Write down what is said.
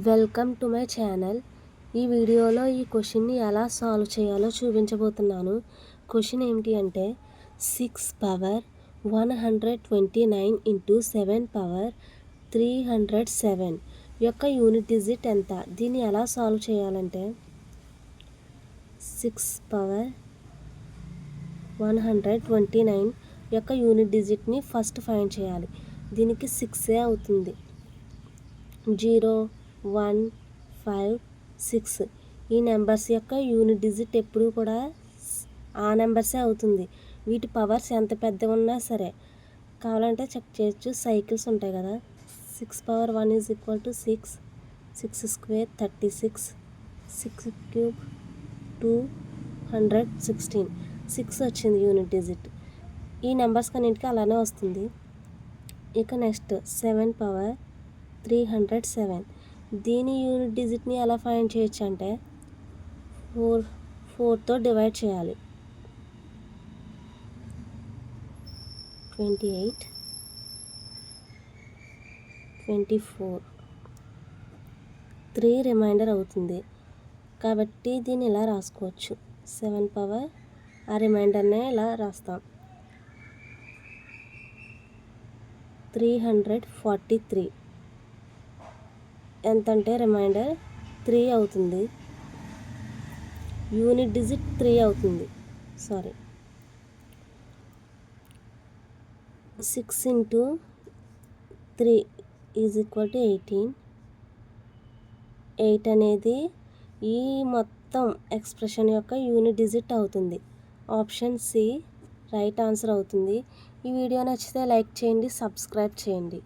Welcome to my channel. ఈ వీడియోలో ఈ క్వశ్చన్ని ఎలా సాల్వ్ చేయాలో చూపించబోతున్నాను. క్వశ్చన్ ఏమిటి అంటే 6 పవర్ 129 ఇంటూ 7 పవర్ 307 యొక్క యూనిట్ డిజిట్ ఎంత? దీన్ని ఎలా సాల్వ్ చేయాలంటే 6 పవర్ 129 యొక్క యూనిట్ డిజిట్ని ఫస్ట్ ఫైండ్ చేయాలి. దీనికి 6 అవుతుంది. 0 1 5 6 ఈ నెంబర్స్ యొక్క యూనిట్ డిజిట్ ఎప్పుడు కూడా ఆ నెంబర్సే అవుతుంది. వీటి పవర్స్ ఎంత పెద్ద ఉన్నా సరే కావాలంటే చెక్ చేయొచ్చు. సైకిల్స్ ఉంటాయి కదా. 6 power 1 is equal to 6, 6 square 36, 6 cube 216, 6 వచ్చింది యూనిట్ డిజిట్. ఈ నెంబర్స్ కన్నింటికి అలానే వస్తుంది. ఇక నెక్స్ట్ 7 పవర్ 307 దీని యూనిట్ డిజిట్ని ఎలా ఫైండ్ చేయొచ్చు అంటే 4తో డివైడ్ చేయాలి. 28, 24, 3 రిమైండర్ అవుతుంది. కాబట్టి దీన్ని ఇలా రాసుకోవచ్చు. 7 పవర్ ఆ రిమైండర్నే ఇలా రాస్తాం. 343 ఎంతంటే రిమైండర్ 3 అవుతుంది. యూనిట్ డిజిట్ 3 అవుతుంది. 6 ఇంటూ 3 ఈజ్ ఈక్వల్ టు 18. 8 అనేది ఈ మొత్తం ఎక్స్ప్రెషన్ యొక్క యూనిట్ డిజిట్ అవుతుంది. ఆప్షన్ సి రైట్ ఆన్సర్ అవుతుంది. ఈ వీడియో నచ్చితే లైక్ చేయండి, సబ్స్క్రైబ్ చేయండి.